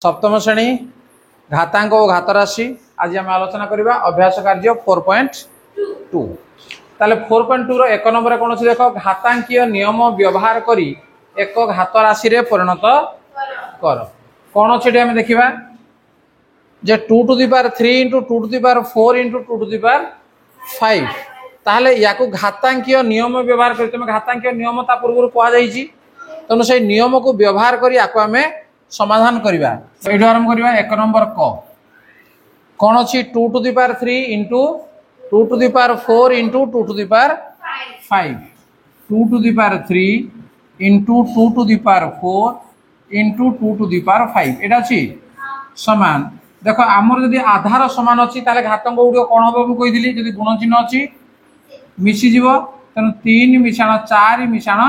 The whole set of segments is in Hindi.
सप्तम श्रेणी घातांक और घात राशि आज आम आलोचना करवा अभ्यास कार्य 4.2 ताले 4.2 रो एक नंबर कौन अच्छी देख घातांकीय नियम व्यवहार करी एक घात राशि रे परिणत कर कौन अच्छे आम देखा जे 2 to the power 3 into 2 to the power 4 into 2 to the power 5 ताहले याकू घातांकीय नियम व्यवहार करी तुम घातांकीय नियम ता पूर्व कह जाइए तेणु से नियम को व्यवहार करी याकू आमे समाधान करवा ये आरंभ करवा एक नंबर कौन अच्छी 2 to the power 3 into 2 to the power 4 into 2 to the power 5 2 to the power 3 into 2 to the power 4 into 2 to the power 5 एटा अच्छी समान देखो आमर जदि आधार समान अच्छी ताले घातक गुड़ कौन हम कही जब गुण चिन्ह अच्छी मिसीज तेणु 3 मिशाण 4 मिशाण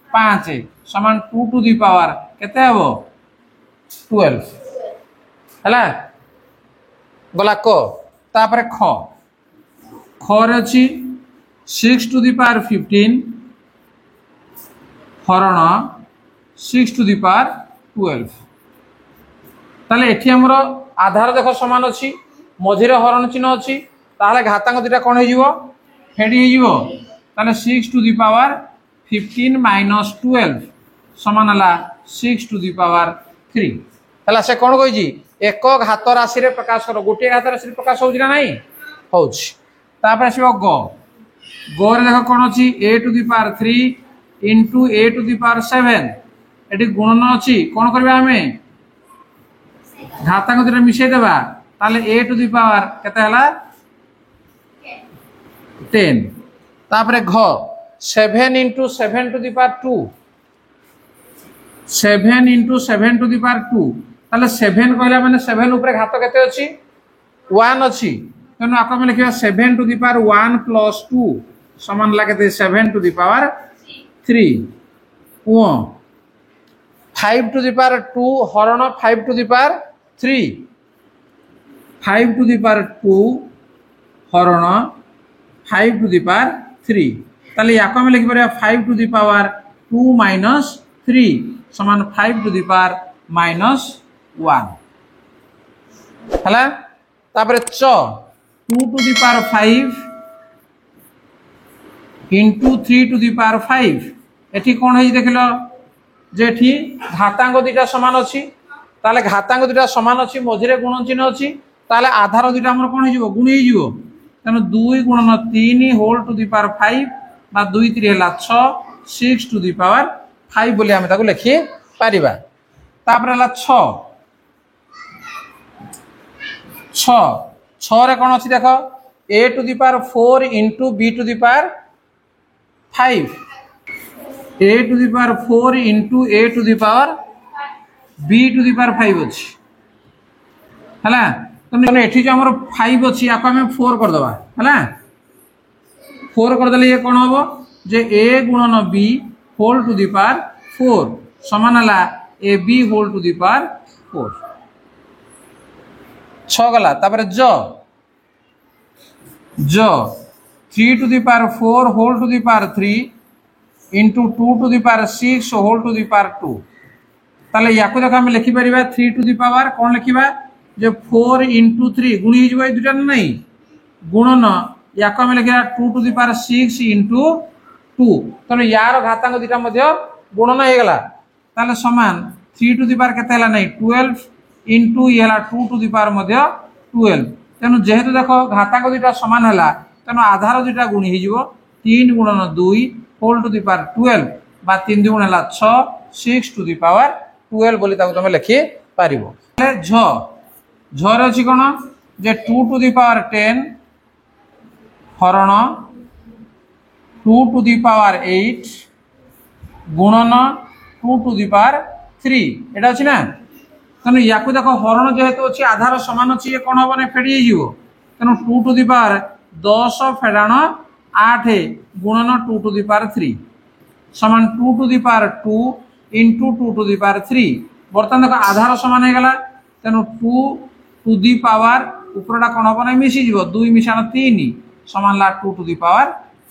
5 समान 2 to the power केते हबो 12 है गला तापर ख खरे अच्छी 6 to the power 15 हरण 6 to the power 12 ताले एठी हमर आधार देख समान अच्छी मझिरे हरण चिन्ह अच्छी ताहले घातांक दुटा कौन हो फेडी हो ताले 6 to the power 15 minus 12 समान है 6 to the power 3 है से कौन कही एक घात राशि रे प्रकाश कर गोटे घात राशि प्रकाश हो नहीं हो ग रे देख कौन अच्छी a to the power 3 into a to the power 7 ये गुणन अच्छी कौन करवा आम घातांक दुटा मिसई देबा ताले a to the power केते हला 10 तापरे घ 7 into 7 to the power 2 7 into 7 to the power 2 ताले 7 कहला माने 7 ऊपर घात केते अछि 1 अछि तेनु आको में लिखिबा 7 to the power 1 plus 2 समान लागते 7 to the power 3 O 5 to the power 2 हरण 5 to the power 3 5 to the power 2 हरण 5 to the power 3 ताले याको में लिखि परिया 5 to the power 2 minus 3 समान 5 to the power minus 1 हला तापर च 2 to the power 5 into 3 to the power 5 एठी कोन है देखलो जे एठी घातांक दुटा समान अछि ताले घातांक दुटा समान अछि मझिरे गुण चिन्ह अछि ताले आधार दुटा हमर कोन हिजो गुण हिजो तनो 2 गुणन 3 होल टू द पावर 5 बा 2 3 हला 6 6 टू द पावर 5 बोली हम ताको लिखि पारिबा तापर हला 6 रे कोन अछि देखो a to the power 4 into b to the power 5 a to the power 4 into a to the power b to the power 5 अछि हला तने एठी जो हमर 5 अछि आको हम 4 कर दबा हला 4 कर देले ये कोन होबो जे a गुणन b whole to the power 4 समान हला ab whole to the power 4 6 गला तापर ज 3 to the power 4 whole to the power 3 into 2 to the power 6 whole to the power 2 ताले याको देखा हम लिखि परिबा 3 to the power cone लिखिबा J 4 into 3 गुणी हिजबा ए दुटा नहीं गुणन याको हम लिखिबा 2 to the power 6 into 2 तने यार घातांक दुटा मध्ये गुणन हे गेला ताले समान 3 to the power केते हला नहीं 12 into ये हला 2 to the power मध्ये 12 तेनु जेहेतु देखो घातांक दुटा समान हला तेनु आधार दुटा गुणी हिजबो 3 गुणन 2 होल टू द पावर 12 बा 3 गुण हला 6 6 टू द पावर 12 बोली ताको तमे लिखि पारिबो झ रे अछि कोन जे 2 टू द पावर 10 हरण 2 टू द पावर 8 गुणन 2 टू द पावर 3 एटा अछि ना तने याकू देखो हरण जेहेतु अछि आधार समान अछि ये कोन होबने फेडी हिजो तने 2 टू द पावर 10 फेडाण 8 गुणन 2 टू द पावर 3 समान 2 to the power 2 into 2 to the power 3 बर्तमान देखो आधार समान हे गला तेनु 2 to the power ऊपरटा कोन होबो नै मिसी जीवो 2 मिशान 3 समान ला 2 to the power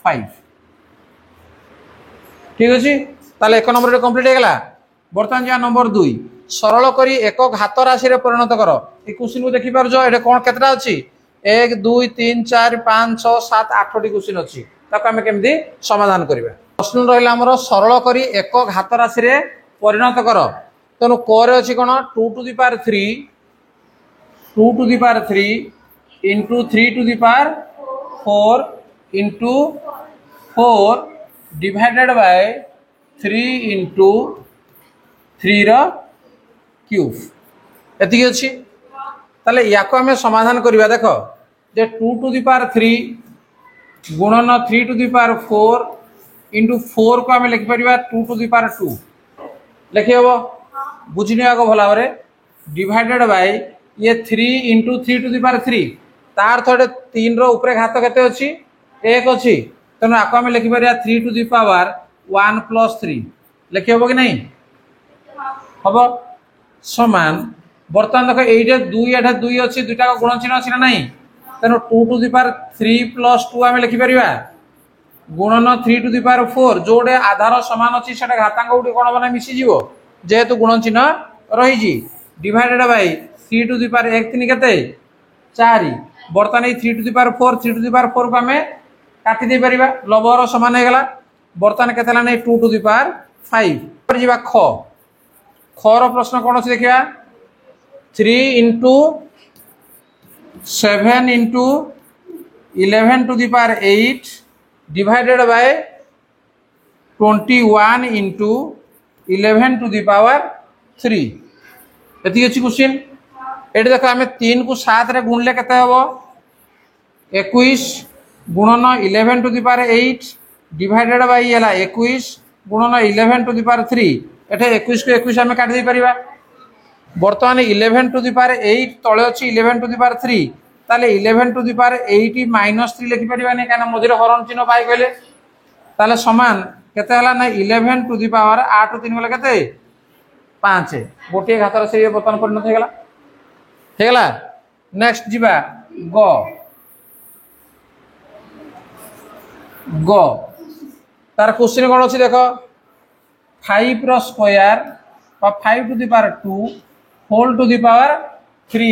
5 ठीक अछि ताले एक नंबर रे कंप्लीट हे गला बर्तमान जा नंबर 2 सरल करी एक घात राशि रे परिणत कर। ये क्वेश्चन को देखि पारजो एटे कोन केतरा अछि 1 2 3 4 5 6 7 8 टी क्वेश्चन अछि ताको हम केमदी समाधान करिबा। प्रश्न रहिला हमर सरल करी एक घात राशि रे परिणत कर। तनो कोरे अछि कोन 2 to the power 3 2 to the power 3 into 3 to the power 4 into 4 divided by 3 into 3 row cube एति अछि। ताले याको हमें समाधान करिबा। देखो जे 2 टू द पावर 3 गुणन 3 टू द पावर 4 into 4 को हमें लिखि परिबा 2 टू द पावर 2 लिखि हबो बुझिने आगो भला रे डिवाइडेड बाय ये 3 into 3 टू द पावर 3 तार थोड़े 3 रो ऊपर घात केते अछि 1 अछि तनो आको हमें लिखि परिया 3 टू द पावर 1 plus 3 लिखि हबो कि नहीं हबो समान। बर्तमान देखो एइटे 2 एठा 2 अछि दुटा को गुणन चिन्ह अछि ना नहीं तनो 2 टू द पावर 3 plus 2 हमें लिखि परिबा गुणन 3 टू द पावर 4 जोडे आधार समान अछि सेटा घातांक उडी कोन बना मिसि जीवो जेहेतु गुणन चिन्ह रहि जी divided by 3 to the power 1 3 केते 4 बर्तमान 3 to the power 4 3 to the power 4 को हमें काटी दे परिबा लबर समान हे गला। बर्तमान केते ला नै 2 टू द पावर 5 पर जीवा ख ख रो प्रश्न कोन अछि देखिया 3 into 7 into 11 to the power 8 divided by 21 into 11 to the power 3 एति अछि क्वेश्चन। एटे देखो हमें 3 को 7 रे गुणले केते हबो 21 गुणन 11 to the power 8 divided by एला 21 गुणन 11 टू द पावर 3 एटे 21 को 21 हमें काट दे परिबा। बर्तमान 11 टू द पावर 8 तळे अछि 11 टू द पावर 3 ताले 11 टू द पावर 8 माइनस 3 लिखि परिबा नै काना मझिरे हरण चिन्ह पाइ गले ताले समान केते हला ना 11 टू द पावर 8 3 गला केते 5 गोटे घातर से बर्तमान परिणत हे गला। नेक्स्ट जीवा ग ग तार क्वेश्चन कोन अछि देखो 5 रो स्क्वायर और 5 to the power 2 whole to the power 3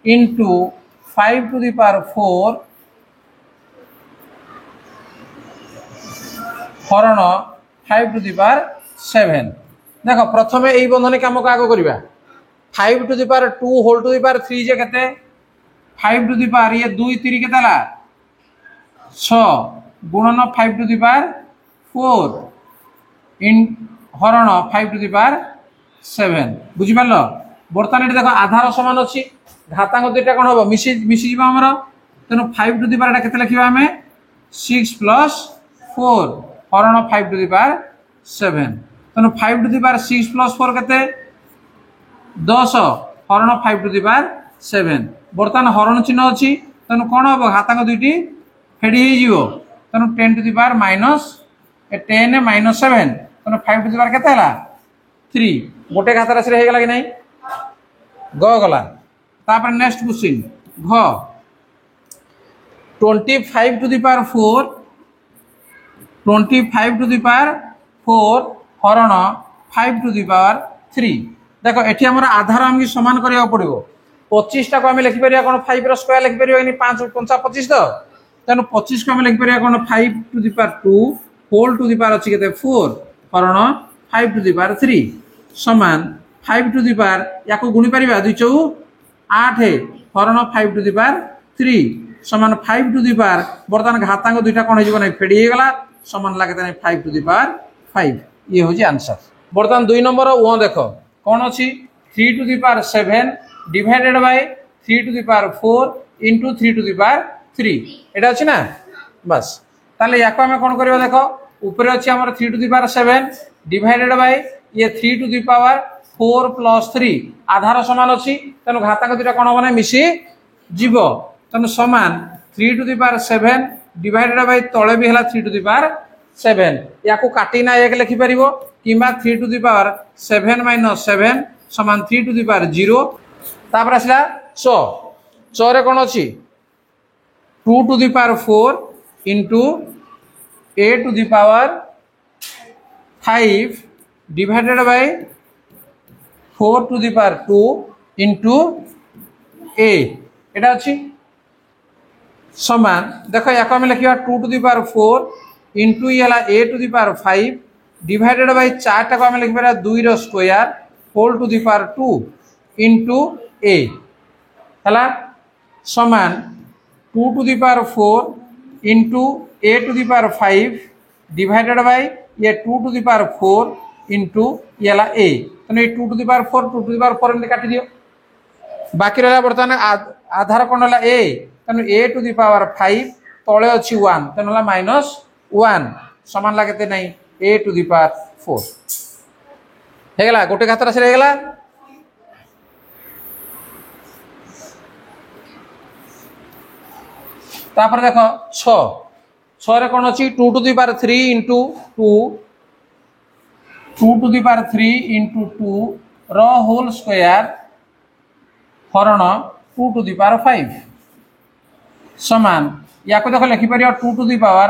into 5 to the power 4 हरण 5 to the power 7। देखो प्रथमे एई बंधन काम को आगो करिबा 5 to the power 2 whole to the power 3 जे केते 5 to the power ये 2 3 केते ला 6 गुणन 5 to the power 4 इन हरण 5 to the power 7 बुझि पालो। बर्तमान एटी देखो आधार समान अछि घातांक दुटा कोन होबो मिसि जिबा हमर तनो 5 टू द पावर केते लिखिबा हमें 6 plus 4 हरण 5 टू द पावर 7 तनो 5 टू द पावर 6 plus 4 केते 10 हरण 5 टू द पावर 7 बर्तमान हरण चिन्ह अछि तनो कोन होबो घातांक दुटी फेडी हे जिवो तनो 10 to the power minus 10 minus 7 तनो 5 टू द पावर केते हला 3 गोटे घात राशि रे हे गला कि नहीं ग गला। तापर नेक्स्ट क्वेश्चन घ 25 to the power 4 25 to the power 4 हरण 5 टू द पावर 3 देखो एठी हमर आधार हम समान करिया पड़िबो 25 टा को हम लिखि परिया कोन 5 रो स्क्वायर लिखि परियो नि 5 5 25 तो तनो 25 को हम लिखि परिया कोन 5 to the power 2 whole to the power अछि केते 4 हरण 5 टू द पावर 3 समान 5 टू द पावर याको गुणी परिबा 2 4 8 हरण 5 टू द पावर 3 समान 5 टू द पावर बर्तमान घातांक दुटा कोन हिजो नै फेडी हे गला समान लागते नै 5 टू द पावर 5 ये हो जी आंसर। बर्तमान 2 नंबर ओ देखो कोन अछि 3 to the power 7 divided by 3 to the power 4 into 3 to the power 3 एटा अछि ना बस ताले याको हम कोन करबो देखो ऊपर अछि हमर 3 to the power 7 divided by ये 3 टू द पावर 4 plus 3 आधार समान अछि तनो घातांक दुटा कोन होबो नै मिसि जीवो तनो समान 3 to the power 7 divided by तळे भी हला 3 टू द पावर 7 याको काटी ना 1 लिखि परिबो किबा 3 टू द पावर 7 minus 7 समान 3 टू द पावर 0 तापर आसला 6 रे कोन अछि 2 to the power 4 into a to the power 5 divided by 4 to the power 2 into a এটা ଅଛି समान देख या लिखा 2 to the power 4 इंटू ये a to the power 5 divided by 4 टाक आम लिखिपारा 2 रो square whole to the power 2 into a हला समान 2 to the power 4 into a to the power 5 divided by ये 2 to the power 4 इंटू ये a तो 2 to the power 4 2 to the power 4 एमती काटी दियो बाकी रहा बर्तमान आधार कौन है a तेणु a to the power 5 तले अच्छी 1 तेणु -1 समान लगे नहीं a to the power 4 हेगला गोटे घात राशि हेगला तापर देख 6 रे कौन अच्छी 2 to the power 3 into 2 2 to the power 3 into 2 row whole square हरण 2 to the power 5 समान या देख लिखिपर 2 to the power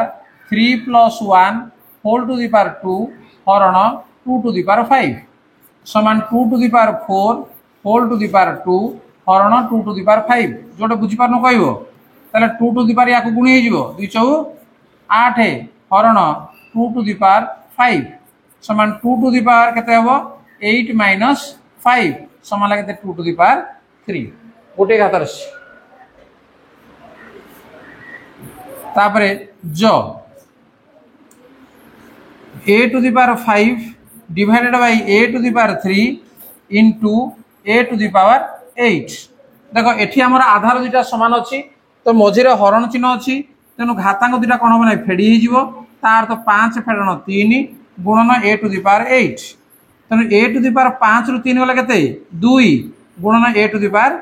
3 plus 1 whole to the power 2 हरण 2 to the power 5 समान 2 to the power 4 whole to the power 2 हरण 2 to the power 5 जोटे बुझीपार कह ताले 2 to the power या गुणी हो 2 चौ 8 हरण 2 to the power 5 समान 2 to the power केते हबो 8 minus 5 समान लगे 2 to the power 3 गोटे घात राशि तापरे जो a to the power 5 divided by a to the power 3 into a to the power 8 देखो एठी हमर आधार दुटा समान अछि तो मझिरे हरण चिन्ह अछि तेनु घातांक दुटा कोन हो नै फेडी हि जिवो तार तो 5 फेडन 3 गुणन a to the power 8 तेनु a to the power 5 रु 3 गला केते 2 गुणन a to the power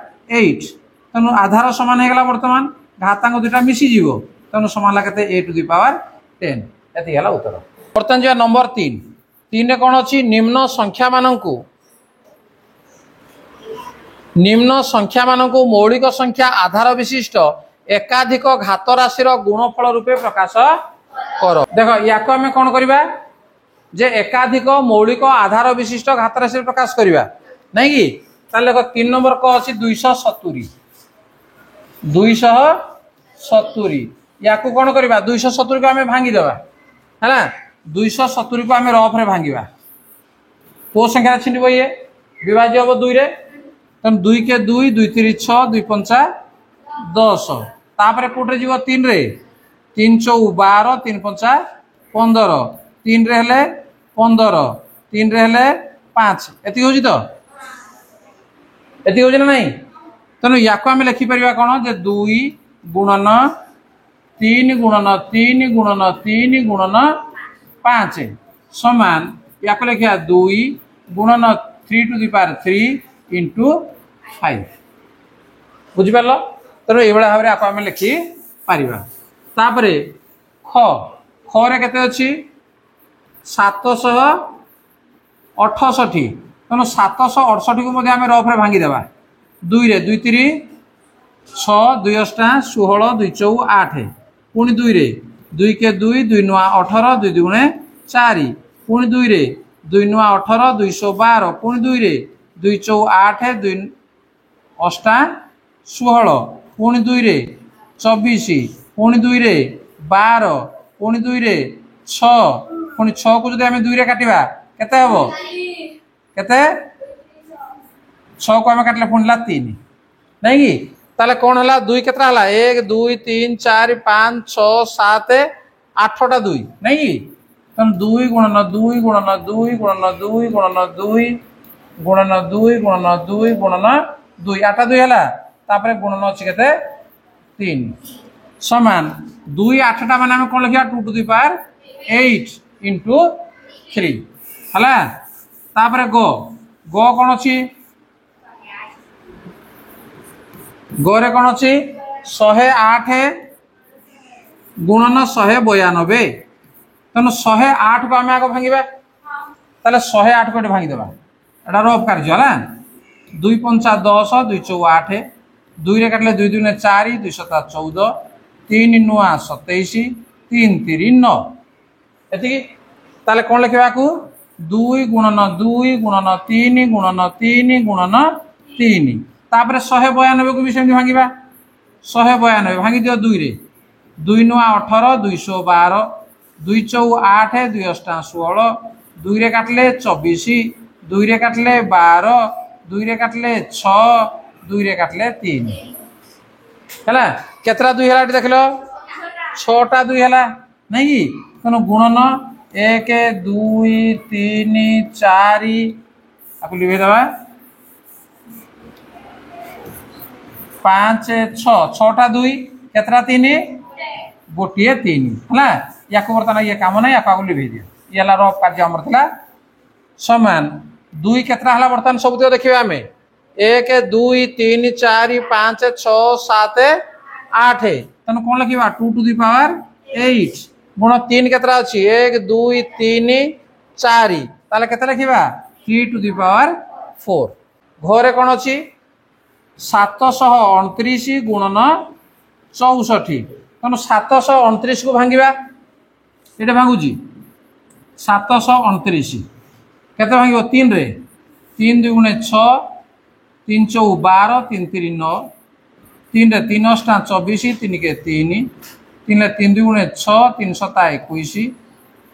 8 तेनु आधार समान हे गला वर्तमान घातांक दुटा मिसी जिवो तेनु समान लागते a to the power 10 एति गला उत्तर वर्तमान जो नंबर 3 रे कोन अछि निम्न संख्या मानकु मौलिक संख्या आधार विशिष्ट एकाधिक घात राशि गुणफल रूपे प्रकाश कर देख या आम कौन करवा जे एकाधिक मौलिक आधार विशिष्ट घात राशि प्रकाश करवा नहीं कि ताले देख 3 नंबर को अछि 270 या कौन करवा 270 को आम भांगी देवा है 270 को आम रफ रे भांगा को संख्या छिंडब ये विभाज्य हम 2 रे तेन 2 के 2 2 3 6 2 5 10 तापर कोटे जीव 3 रे 3 4 12 3 5 15 3 रे हेले 15 3 रे हेले 5 एति होजी तो एति होजी ना नहीं तेन या आम लिखि परिबा कोन जे 2 गुणन 3 गुणन 3 गुणन 3 गुणन 5 समान या लिखा 2 गुणन 3 to the power 3 into 5 बुझिपार तेणु ये भाव में आम लिखि पार तापरे ख खे केते अच्छी 768 तेणु 768 को आम रफ रे भांगीदेवा 2 रे 2 3 6 2 8 16 2 4 8 पुणी 2 रे 2 के 2 2 नुआ 18 2 दुगुणे 4 पुणी 2 रे 2 नुआ 18 212 पुणी 2 रे 2 4 8 2 8 16 पुणी 2 रे 24 पुणी 2 रे 12 पुणी 2 रे 6 पुणी 6 को जदि आम 2 रे काटिबा केते हबो केते 6 को आम काटले पुणी 3 नहीं कि ताले कौन है 2 केतरा हला 1 2 3 4 5 6 7 8टा 2 नहीं कि तम 2 गुणन 2 गुणन 2 गुणन 2 गुणन 2 गुणन 2 गुणन 2 गुणन 2 8 2 हला तापर गुणन अछि केते 3 समान 2 8टा माने हम कोन लिखिया 2 to the power 8 into 3 हला तापर गो कोन अछि गोरे कौन अच्छी 108 गुणन 192 तेणु 108 को आम आग भांगा ताले 108 को भांगीदेवा एटा रफ कार्य है 2 5 10 2 4 8 2 रे काटले 2 2 4 2 7 14 3 नुआ 27 3 3 9 एति ताले कौन लिखा 2 गुणन 2 गुणन 3 गुणन 3 गुणन 3 तापर 192 को भी सेमती भांगिबा 192 भांगी दियो 2 रे 2 नुआ 18 212 2 चौ 8 2 अष्टा 16 2 रे काटले 24 2 रे काटले 12 2 रे काटले 6 2 रे काटले 3 हैला केतरा 2 हैला देख लो 6टा 2 हैला नहीं कि तनो गुणन 1 2 3 4 आपको लिखे दबा 5 6 6टा 2 केतरा 3 गोटे 3 हैला याको बर्तन ये काम नहीं याको लिखे दियो ये ला रफ कार्य हमर थला समान 2 केतरा हला बर्तन सब दियो देखिबा हमें 1 2 3 4 5 6 7 8 तनो कोन लिखिबा 2 टू द पावर 8 गुण 3 केतरा अछि 1 2 3 4 ताले केते लिखिबा 3 टू द पावर 4 घरे कोन अछि 729 गुणन 64 तनो 729 को भांगिबा एटा भांगुजी 729 केते भांगिबो 3 रे 3 2 गुणे 6 3 चौ 12 3 3 9 3 रे 3 अष्टा 24 3 के 3 3 रे 3 2 गुणे 6 3 7 21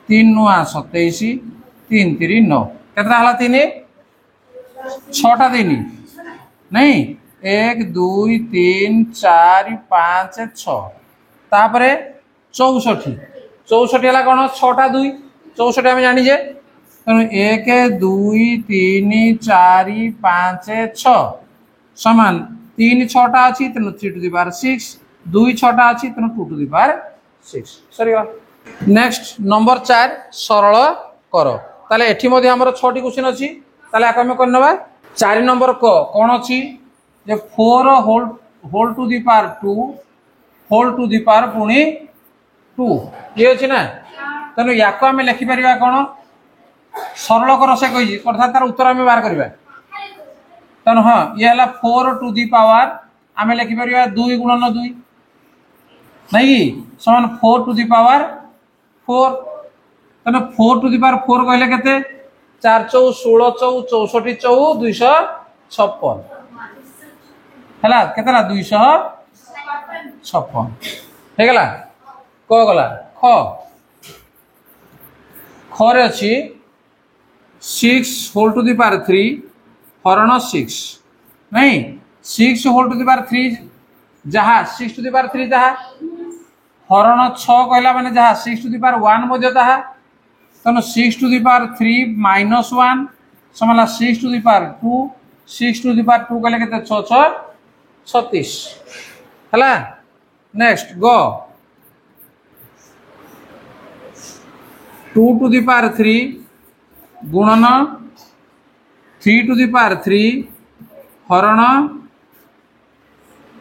3 9 27 3 3 9 केतना हला 3 6टा 3 नहीं 1 2 3 4 5 6 तापरे 64 64 हला कोन 6टा 2 64 हम जानि जे 1 2 3 4 5 6 समान 3 6टा अछि तेनु 3 टू द पावर 6 2 6टा अछि तेनु 2 टू द पावर 6 सरी नेक्स्ट नंबर 4 सरल करो ताले एठी मध्ये हमर 6टी क्वेश्चन अछि ताले आक हम करनबा 4 नंबर को कोन अछि जे 4 whole to the power 2 whole to the power पुनी 2 ये अछि ना तनो याको हम लिखि परिबा कोन सरल कर से कहि अर्थात तार उत्तर हम बाहर करबा तनो हां ये हला 4 टू द पावर हम लिखि परिबा 2 गुणन 2 नहीं समान 4 टू द पावर 4 तनो 4 टू द पावर 4 कहले केते 4 चौ 16 चौ 64 चौ 256 हला केतला 256 हे गला को गला ख खरे अछि 6 होल टू द पावर 3 हरण 6 नहीं 6 होल टू द पावर 3 जहा 6 टू द पावर 3 जहा हरण 6 कहला माने जहा 6 टू द पावर 1 मध्ये जहा तनो 6 टू द पावर 3 माइनस 1 समला 6 to the power 2 6 to the power 2 कहले केते 6 6 36 हला नेक्स्ट गो 2 टू द पावर 3 गुणन 3 टू द पावर 3 हरण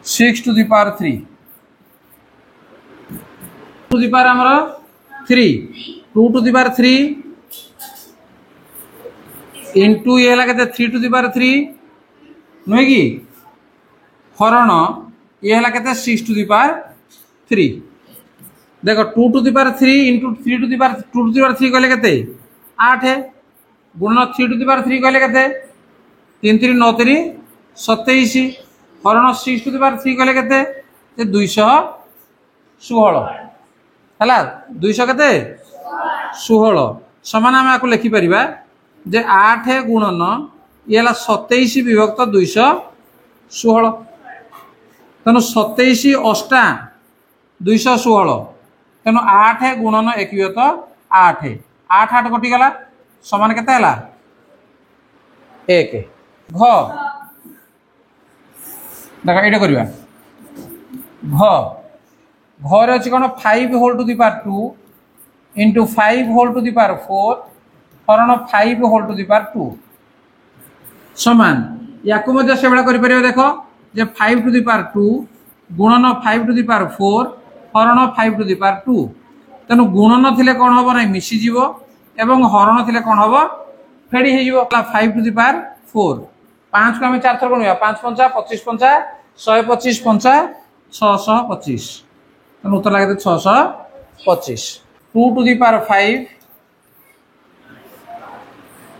6 to the power 3 to the power हमर 3 2 टू द पावर 3 इनटू ये हला केते 3 टू द पावर 3 नय की हरण ये हला केते 6 टू द पावर 3 देखो 2 टू द पावर 3 इनटू 3 to the power 2 to the power 3 कहले केते 8 है गुणन 3 टू द पावर 3 कहले केते 3 3 9 3 27 हरण 6 टू द पावर 3 कहले केते 216 हला 200 केते 16 समान हम आको लिखि परिबा जे 8 गुणन ये हला 27 विभक्त 216 तनो 27 अष्टा 216 तनो 8 गुणन 1 तो 8 8 8 कटि गला समान केते हला 1 घ देखा एटा करबा घ घर अछि कोन 5 whole to the power 2 into 5 whole to the power 4 हरण 5 होल टू द पावर 2 समान याको मध्ये सेबळा करि परिबा देखो जे 5 टू द पावर 2 गुणन 5 टू द पावर 4 हरण 5 टू द पावर 2 तनु गुणन थिले कोन होबो नै मिसी जीवो एवं हरण थिले कोन होबो फेडी हे जीवो 5 टू द पावर 4 5 को हम 4 थर गणिया 5 5 25 5 125 5 625 तनु उत्तर लागे 625 2 टू द पावर 5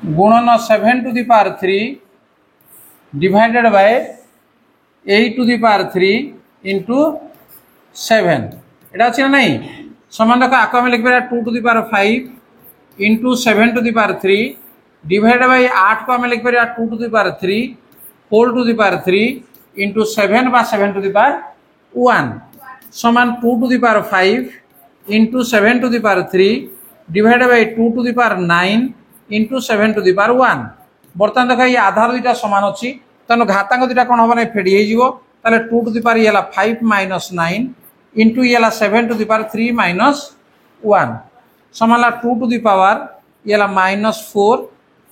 गुणन 7 to the power 3 divided by 8 to the power 3 इंटू 7 एटा अच्छी ना नहीं समान देखो आपको आम लिखिपर 2 टू द पावर 5 इंटू 7 to the power 3 divided by 8 को आम लिखिपर 2 to the power 3 whole to the power 3 इंटू 7 बा 7 टू द पावर 1 समान 2 टू द पावर 5 इंटू 7 to the power 3 divided by 2 to the power 9 इंटू 7 टू द पावर 1 बर्तमान देख ये आधार दुईटा सामान अच्छी तेणु घातांक दुईटा कौन हम ना फेडी हो 2 टू द पावर ये 5 माइनस 9 इंटू ये 7 टू द पावर 3 माइनस 1 समान 2 टू द पावर ये माइनस 4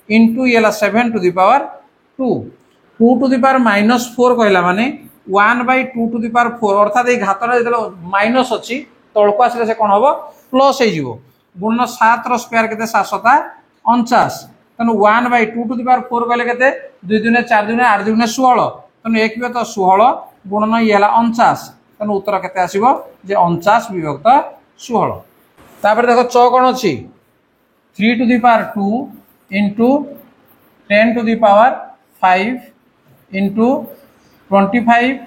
इंटू ये 7 to the power 2 2 to the power minus 4 कहला माने 1 बाय 2 टू द पावर 4 अर्थात ये घातर जो माइनस अच्छी तौक आसले से कौन हम प्लस हो गुणन 7 रो स्क्वायर के 749 तेणु 1 बाय 2 टू द पावर 4 कहले के 2 दूने 4 दूने 8 दूने 16 तेणु 1 विभक्त 16 गुणन ये 49 तेणु उत्तर केते आसीबो जे 49 विभक्त 16 तापर देखो च कोन अछि 3 टू द पावर 2 इंटू 10 टू द पावर 5 इंटू 25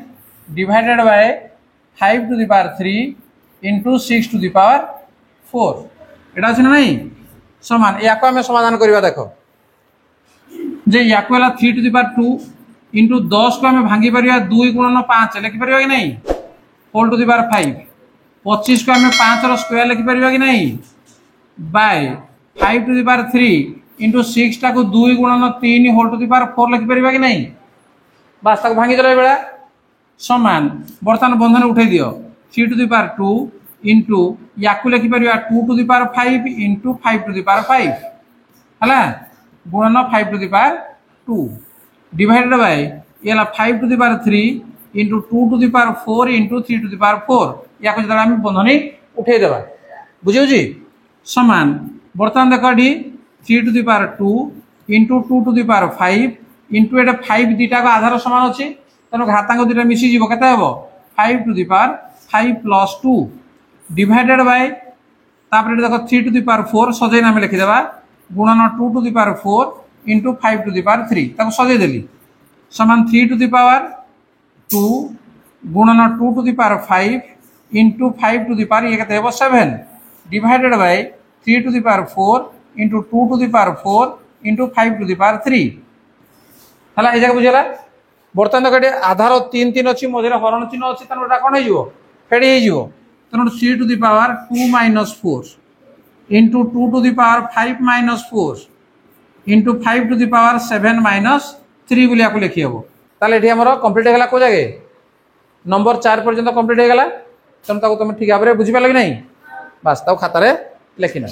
divided by 5 to the power 3 इंटू 6 टू द पावर 4 एटा अछि ना नहीं समान या को हमें समाधान करवा देखो जे या को 3 टू द पावर 2 इंटू 10 को हमें भांगी परिया 2 गुणन 5 लिखि परिया कि नहीं होल टू द पावर 5 25 को हमें 5 रो स्क्वायर लिखि परिया कि नहीं बाय 5 टू द पावर 3 इंटू 6 टा को 2 गुणन 3 होल टू द पावर 4 लिखि परिया कि नहीं बस ताको भांगी देला बेला समान बर्तमान बंधन उठे दियो 3 टू द पावर 2 इंटू या को लिखि परिया 2 to the power 5 into 5 to the power 5 हला गुणन 5 to the power 2 divided by ये 5 to the power 3 into 2 to the power 4 into 3 to the power 4 या को जदा हम बंधनी उठे देबा बुझियो जी समान बर्तमान देखो डी 3 to the power 2 into 2 to the power 5 into एटा 5 दीटा को आधार समान अछि तनो घातांक दीटा मिसी जीवो केते हेबो 5 to the power 5 plus 2 divided by तापर देखो 3 टू द पावर 4 सजे नाम लिखि देबा गुणन 2 to the power 4 into 5 to the power 3 ताको सजे देली समान 3 टू द पावर 2 गुणन 2 to the power 5 into 5 to the power ये केते हेबो 7 divided by 3 to the power 4 into 2 to the power 4 into 5 to the power 3 हला ए जगह बुझला बर्तमान देखो आधार 3 3 अछि मझरे हरण चिन्ह अछि तनो एटा कोन हेजिवो फेडी हेजिवो तनो 3 to the power 2 minus 4 into 2 to the power 5 minus 4 into 5 to the power 7 minus 3 बोलिया को लिखि हेबो ताले एठी हमर कंप्लीट हेगला को जागे नंबर 4 पर्यंत कंप्लीट हेगला तनो ताको तुम ठीक भाबरे बुझि पाले कि नहीं बस ताको खाता रे लिखि ना।